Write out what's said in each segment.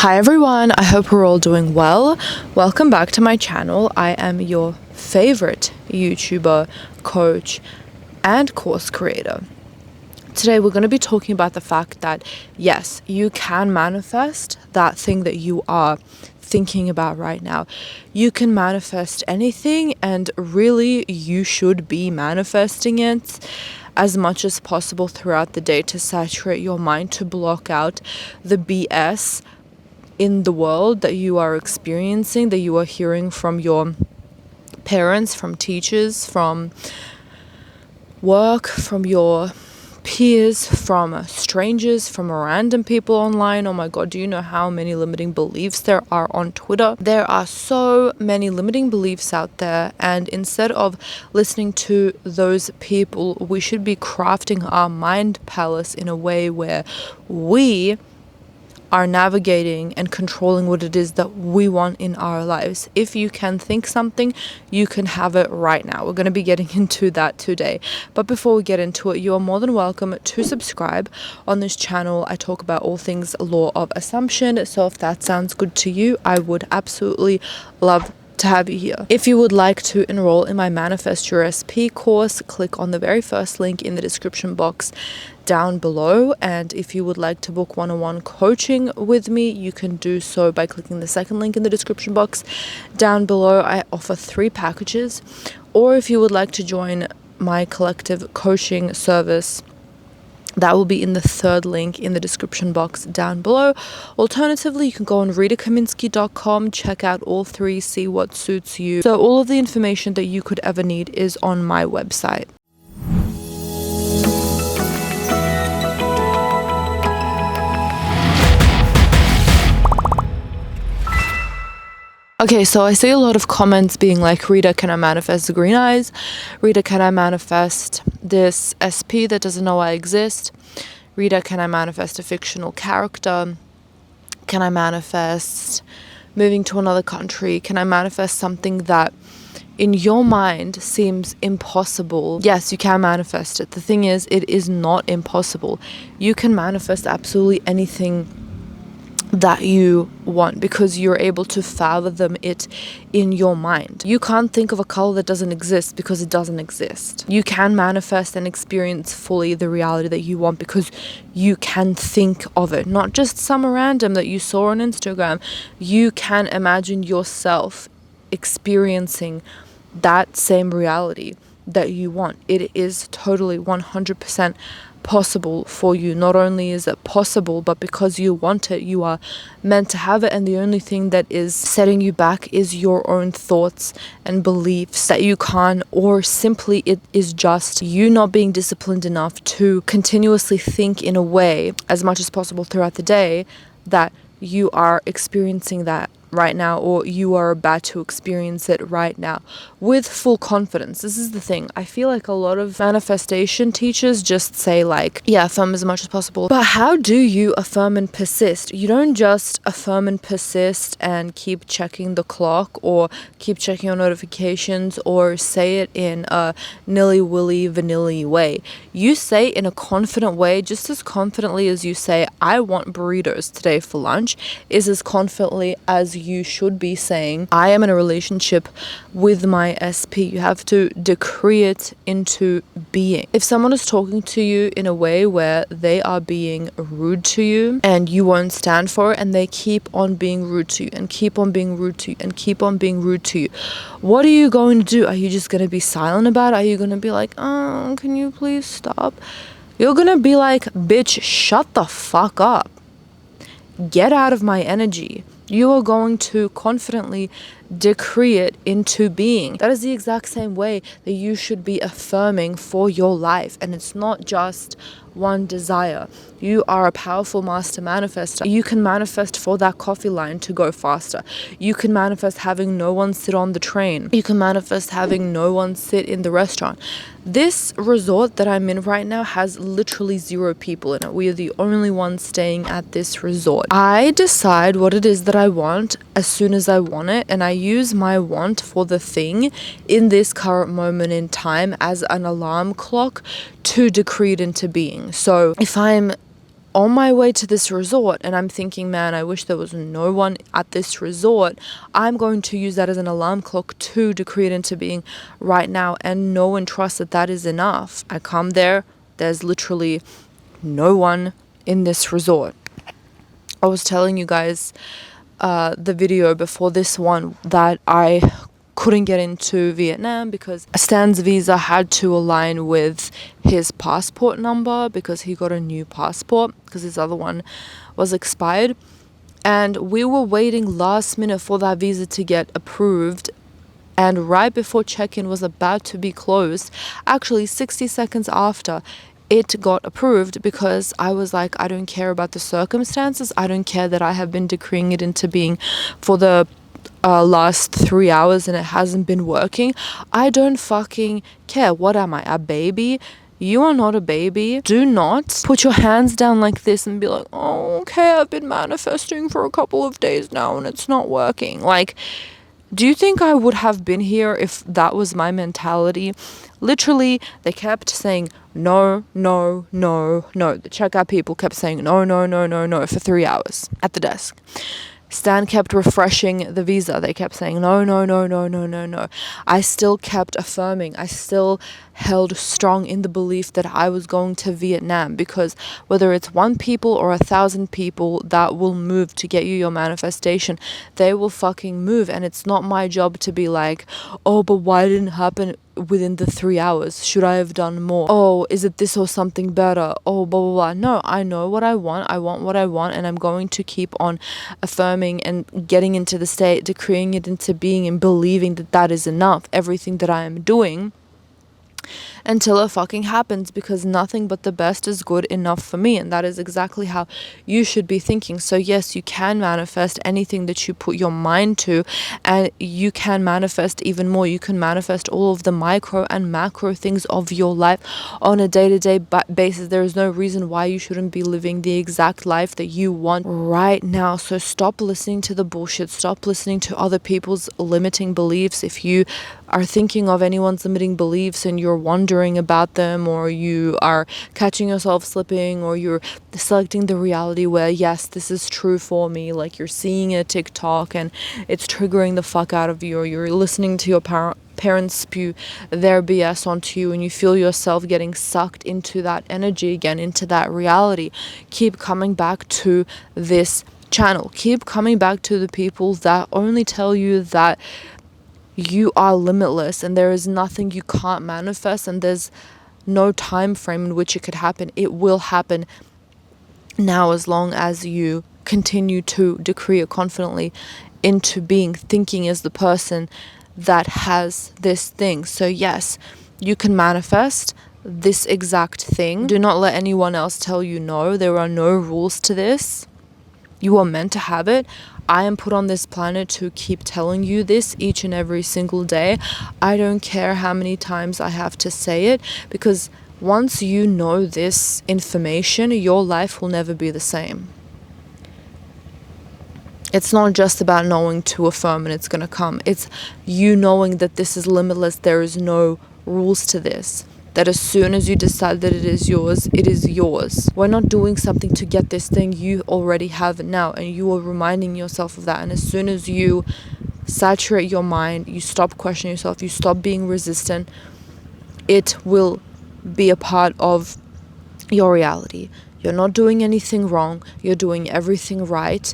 Hi everyone, I hope we're all doing well. Welcome back to my channel. I am your favorite YouTuber, coach, and course creator. Today we're going to be talking about the fact that yes, you can manifest that thing that you are thinking about right now. You can manifest anything, and really you should be manifesting it as much as possible throughout the day to saturate your mind, to block out the BS in the world that you are experiencing, that you are hearing from your parents, from teachers, from work, from your peers, from strangers, from random people online. Oh my god, do you know how many limiting beliefs there are on Twitter? There are so many limiting beliefs out there, and instead of listening to those people, we should be crafting our mind palace in a way where we are navigating and controlling what it is that we want in our lives. If you can think something, you can have it right now. We're going to be getting into that today. But before we get into it, you are more than welcome to subscribe. On this channel, I talk about all things law of assumption. So if that sounds good to you, I would absolutely love to have you here. If you would like to enroll in my Manifest Your SP course, click on the very first link in the description box down below. And if you would like to book one-on-one coaching with me, you can do so by clicking the second link in the description box down below. I offer 3 packages. Or if you would like to join my collective coaching service, that will be in the third link in the description box down below. Alternatively, you can go on Kaminski.com, check out all 3, see what suits you. So all of the information that you could ever need is on my website. Okay, so I see a lot of comments being like, Rita, can I manifest the green eyes? Rita, can I manifest this SP that doesn't know I exist? Rita, can I manifest a fictional character? Can I manifest moving to another country? Can I manifest something that in your mind seems impossible? Yes, you can manifest it. The thing is, it is not impossible. You can manifest absolutely anything that you want because you're able to fathom it in your mind. You can't think of a color that doesn't exist because it doesn't exist. You can manifest and experience fully the reality that you want because you can think of it, not just some random that you saw on Instagram. You can imagine yourself experiencing that same reality that you want. It is totally 100% possible for you. Not only is it possible, but because you want it, you are meant to have it. And the only thing that is setting you back is your own thoughts and beliefs that you can't, or simply it is just you not being disciplined enough to continuously think in a way as much as possible throughout the day that you are experiencing that right now, or you are about to experience it right now with full confidence. This is the thing. I feel like a lot of manifestation teachers just say like, yeah, affirm as much as possible. But how do you affirm and persist? You don't just affirm and persist and keep checking the clock or keep checking your notifications or say it in a nilly-willy vanilla way. You say it in a confident way, just as confidently as you say, I want burritos today for lunch, is as confidently as you should be saying, I am in a relationship with my SP. You have to decree it into being. If someone is talking to you in a way where they are being rude to you and you won't stand for it, and they keep on being rude to you and keep on being rude to you and keep on being rude to you, what are you going to do? Are you just going to be silent about it? Are you going to be like, oh, can you please stop? You're going to be like, bitch, shut the fuck up. Get out of my energy. You are going to confidently decree it into being. That is the exact same way that you should be affirming for your life. And it's not just one desire. You are a powerful master manifester. You can manifest for that coffee line to go faster. You can manifest having no one sit on the train. You can manifest having no one sit in the restaurant. This resort that I'm in right now has literally 0 people in it. We are the only ones staying at this resort. I decide what it is that I want as soon as I want it, and I use my want for the thing in this current moment in time as an alarm clock to decree it into being. So if I'm on my way to this resort, and I'm thinking, man, I wish there was no one at this resort. I'm going to use that as an alarm clock to decree it into being right now, and know and trust that that is enough. I come there, there's literally no one in this resort. I was telling you guys the video before this one that I couldn't get into Vietnam because Stan's visa had to align with his passport number because he got a new passport because his other one was expired. And we were waiting last minute for that visa to get approved. And right before check-in was about to be closed, actually 60 seconds after, it got approved because I was like, I don't care about the circumstances. I don't care that I have been decreeing it into being for the last 3 hours and it hasn't been working. I don't fucking care. What am I, a baby? You are not a baby. Do not put your hands down like this and be like, oh, okay, I've been manifesting for a couple of days now and it's not working. Like, do you think I would have been here if that was my mentality? Literally, they kept saying no, no, no, no. The checkout people kept saying no, no, no, no, no for 3 hours at the desk. Stan kept refreshing the visa. They kept saying no, no, no, no, no, no, no. I still kept affirming. I still held strong in the belief that I was going to Vietnam, because whether it's 1 people or 1,000 people that will move to get you your manifestation, they will fucking move. And it's not my job to be like, oh, but why didn't it happen within the 3 hours? Should I have done more? Oh, is it this or something better? Oh, blah, blah, blah. No, I know what I want. I want what I want, and I'm going to keep on affirming and getting into the state, decreeing it into being and believing that that is enough, everything that I am doing, until it fucking happens, because nothing but the best is good enough for me. And that is exactly how you should be thinking. So yes, you can manifest anything that you put your mind to, and you can manifest even more. You can manifest all of the micro and macro things of your life on a day-to-day basis. There is no reason why you shouldn't be living the exact life that you want right now. So stop listening to the bullshit. Stop listening to other people's limiting beliefs. If you are thinking of anyone's limiting beliefs and you're wondering about them, or you are catching yourself slipping, or you're selecting the reality where, yes, this is true for me, like you're seeing a TikTok and it's triggering the fuck out of you, or you're listening to your parents spew their BS onto you and you feel yourself getting sucked into that energy again, into that reality, keep coming back to this channel. Keep coming back to the people that only tell you that you are limitless and there is nothing you can't manifest, and there's no time frame in which it could happen. It will happen now, as long as you continue to decree it confidently into being, thinking as the person that has this thing. So yes, you can manifest this exact thing. Do not let anyone else tell you no. There are no rules to this. You are meant to have it. I am put on this planet to keep telling you this each and every single day. I don't care how many times I have to say it, because once you know this information, your life will never be the same. It's not just about knowing to affirm and it's going to come. It's you knowing that this is limitless. There is no rules to this. That as soon as you decide that it is yours, it is yours. We're not doing something to get this thing. You already have it now, and you are reminding yourself of that. And as soon as you saturate your mind, you stop questioning yourself, you stop being resistant, it will be a part of your reality. You're not doing anything wrong. You're doing everything right.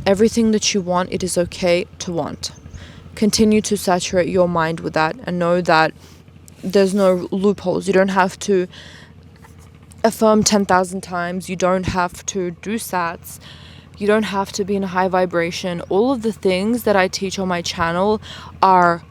Everything that you want, it is okay to want. Continue to saturate your mind with that, and know that there's no loopholes. You don't have to affirm 10,000 times. You don't have to do sats. You don't have to be in a high vibration. All of the things that I teach on my channel are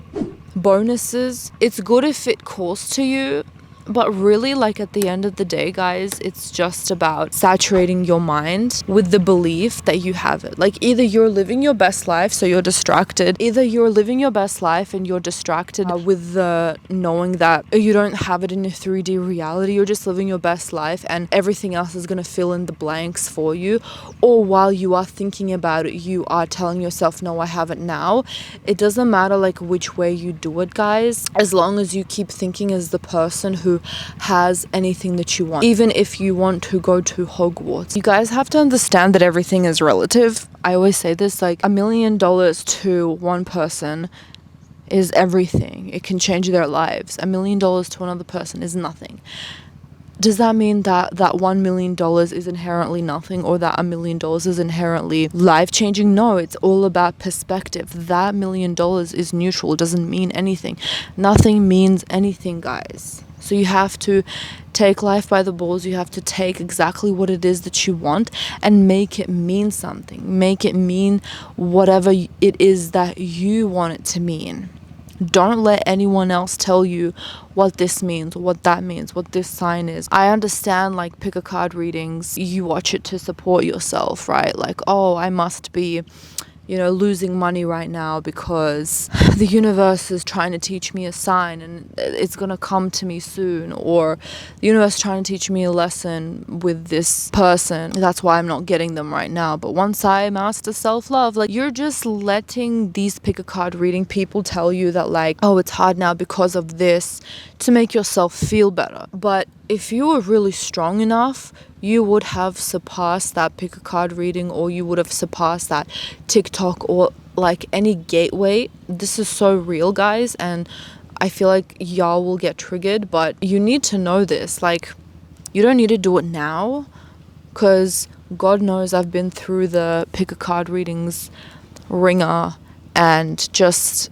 bonuses. It's good if it calls to you, but really, like, at the end of the day, guys, it's just about saturating your mind with the belief that you have it. Like, either you're living your best life, so you're distracted. Either you're living your best life and you're distracted with the knowing that you don't have it in a 3D reality. You're just living your best life and everything else is going to fill in the blanks for you. Or while you are thinking about it, you are telling yourself, no, I have it now. It doesn't matter, like, which way you do it, guys. As long as you keep thinking as the person who who has anything that you want. Even if you want to go to Hogwarts, you guys have to understand that everything is relative. I always say this, like $1 million to one person is everything. It can change their lives. $1 million to another person is nothing. Does that mean that $1 million is inherently nothing, or that $1 million is inherently life-changing? No, it's all about perspective. That $1 million is neutral. It doesn't mean anything. Nothing means anything, guys. So you have to take life by the balls. You have to take exactly what it is that you want and make it mean something. Make it mean whatever it is that you want it to mean. Don't let anyone else tell you what this means, what that means, what this sign is. I understand, like, pick a card readings, you watch it to support yourself, right? Like, oh, I must be, losing money right now because the universe is trying to teach me a sign and it's going to come to me soon. Or the universe is trying to teach me a lesson with this person. That's why I'm not getting them right now. But once I master self-love, like, you're just letting these pick a card reading people tell you that, like, oh, it's hard now because of this, to make yourself feel better. But if you were really strong enough, you would have surpassed that pick a card reading, or you would have surpassed that TikTok, or like any gateway. This is so real, guys, and I feel like y'all will get triggered, but you need to know this. Like, you don't need to do it now, because God knows I've been through the pick a card readings ringer and just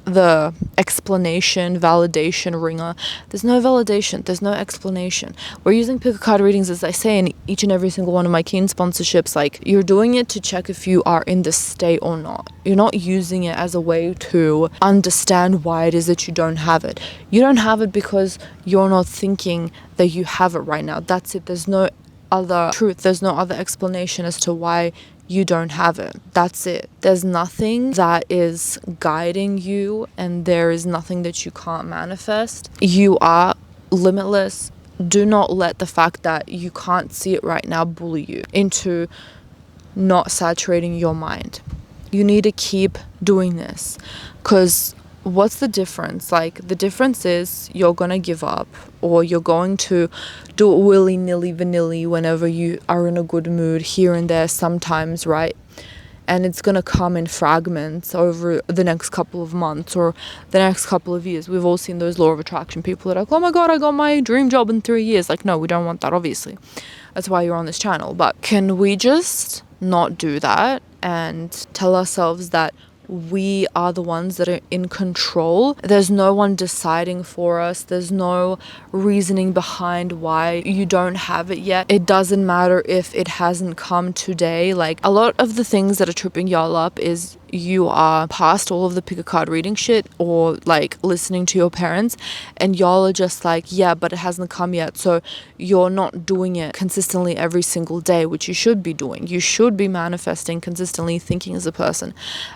the explanation, validation ringer. There's no validation, there's no explanation. We're using pick a card readings, as I say, in each and every single one of my Keen sponsorships. Like, you're doing it to check if you are in this state or not. You're not using it as a way to understand why it is that you don't have it. You don't have it because you're not thinking that you have it right now. That's it. There's no other truth. There's no other explanation as to why you don't have it. That's it. There's nothing that is guiding you, and there is nothing that you can't manifest. You are limitless. Do not let the fact that you can't see it right now bully you into not saturating your mind. You need to keep doing this, because what's the difference? Like, the difference is you're gonna give up, or you're going to do it willy-nilly vanilly whenever you are in a good mood, here and there sometimes, right? And it's gonna come in fragments over the next couple of months or the next couple of years. We've all seen those law of attraction people that are like, oh my god, I got my dream job in 3 years. Like, no, we don't want that, obviously. That's why you're on this channel. But can we just not do that and tell ourselves that we are the ones that are in control? There's no one deciding for us. There's no reasoning behind why you don't have it yet. It doesn't matter if it hasn't come today. Like, a lot of the things that are tripping y'all up is you are past all of the pick a card reading shit, or like listening to your parents, and y'all are just like, yeah, but it hasn't come yet, so you're not doing it consistently every single day, which you should be doing. You should be manifesting consistently, thinking as a person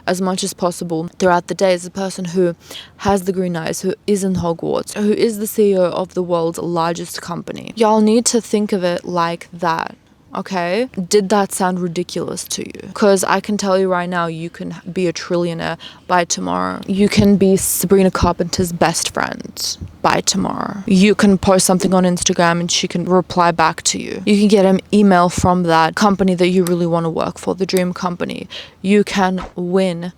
as much as possible throughout the day, as a person who has the green eyes, who is in Hogwarts, who is the CEO of the world's largest company. Y'all need to think of it like that. Okay, did that sound ridiculous to you? Because I can tell you right now, you can be a trillionaire by tomorrow. You can be Sabrina Carpenter's best friend by tomorrow. You can post something on Instagram and she can reply back to you. You can get an email from that company that you really want to work for, the dream company. You can win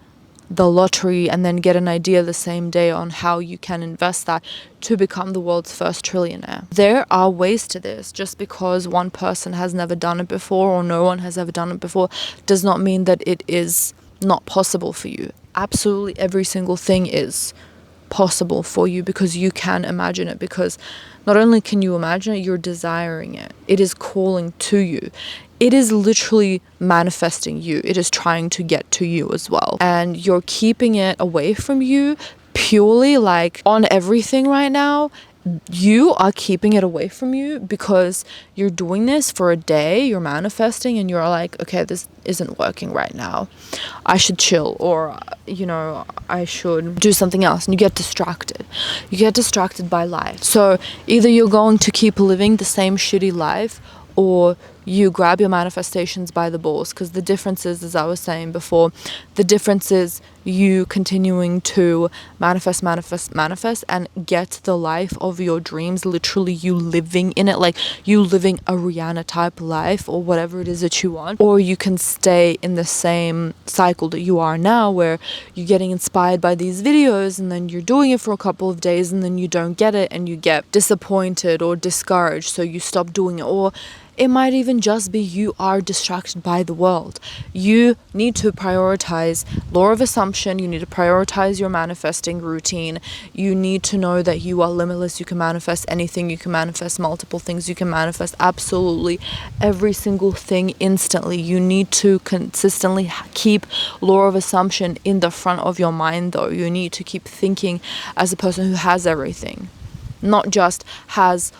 the lottery and then get an idea the same day on how you can invest that to become the world's first trillionaire. There are ways to this. Just because one person has never done it before, or no one has ever done it before, does not mean that it is not possible for you. Absolutely every single thing is possible for you, because you can imagine it. Because not only can you imagine it, you're desiring it. It is calling to you. It is literally manifesting you. It is trying to get to you as well. And you're keeping it away from you purely, like, on everything right now. You are keeping it away from you because you're doing this for a day, you're manifesting, and you're like, okay, this isn't working right now. I should chill, or, I should do something else. And you get distracted. You get distracted by life. So either you're going to keep living the same shitty life, or you grab your manifestations by the balls, because the difference is, as I was saying before, the difference is you continuing to manifest and get the life of your dreams, literally you living in it, like you living a Rihanna type life or whatever it is that you want. Or you can stay in the same cycle that you are now, where you're getting inspired by these videos and then you're doing it for a couple of days and then you don't get it and you get disappointed or discouraged, so you stop doing it. Or it might even just be you are distracted by the world. You need to prioritize law of assumption. You need to prioritize your manifesting routine. You need to know that you are limitless. You can manifest anything. You can manifest multiple things. You can manifest absolutely every single thing instantly. You need to consistently keep law of assumption in the front of your mind, though. You need to keep thinking as a person who has everything, not just has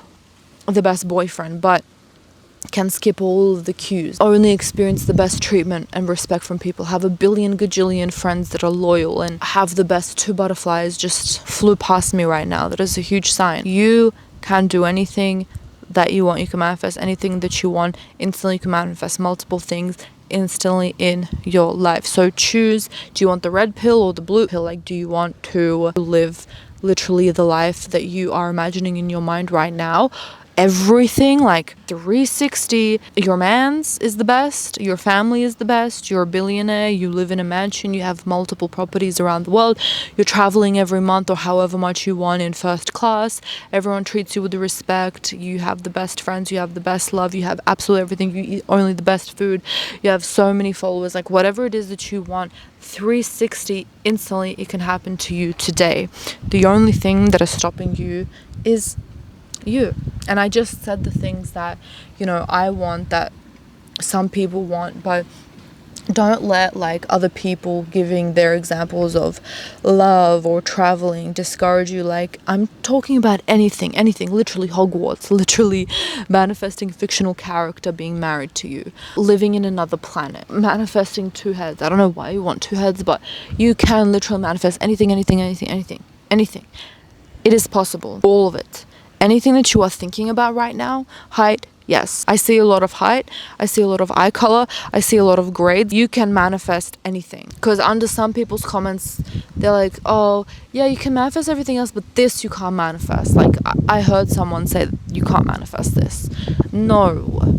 the best boyfriend, but can skip all of the cues, only experience the best treatment and respect from people, have a billion gajillion friends that are loyal, and have the best. 2 butterflies just flew past me right now. That is a huge sign. You can do anything that you want. You can manifest anything that you want instantly. You can manifest multiple things instantly in your life. So choose, do you want the red pill or the blue pill? Like, do you want to live literally the life that you are imagining in your mind right now? Everything, like 360, your man's is the best, your family is the best, you're a billionaire, you live in a mansion, you have multiple properties around the world, you're traveling every month or however much you want in first class, everyone treats you with respect, you have the best friends, you have the best love, you have absolutely everything, you eat only the best food, you have so many followers, like whatever it is that you want, 360, instantly it can happen to you today. The only thing that is stopping you is you. And I just said the things that, you know, I want, that some people want, but don't let like other people giving their examples of love or traveling discourage you. Like, I'm talking about anything, literally Hogwarts, literally manifesting a fictional character being married to you, living in another planet, manifesting 2 heads. I don't know why you want 2 heads, but you can literally manifest anything. It is possible, all of it. Anything that you are thinking about right now, height, yes. I see a lot of height. I see a lot of eye color. I see a lot of grades. You can manifest anything. Because under some people's comments, they're like, oh, yeah, you can manifest everything else, but this you can't manifest. Like, I heard someone say, you can't manifest this. No.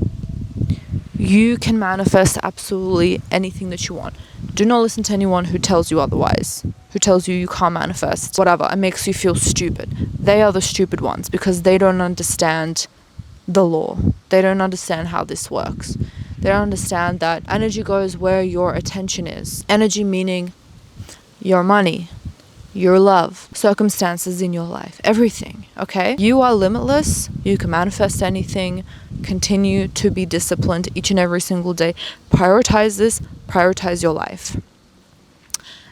You can manifest absolutely anything that you want. Do not listen to anyone who tells you otherwise, who tells you can't manifest whatever. It makes you feel stupid. They are the stupid ones, because they don't understand the law. They don't understand how this works. They don't understand that energy goes where your attention is. Energy meaning your money, your love, circumstances in your life, everything, okay? You are limitless. You can manifest anything. Continue to be disciplined each and every single day. Prioritize this. Prioritize your life.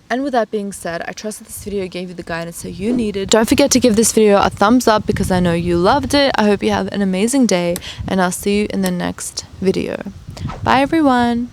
And with that being said, I trust that this video gave you the guidance that you needed. Don't forget to give this video a thumbs up, because I know you loved it. I hope you have an amazing day, and I'll see you in the next video. Bye, everyone.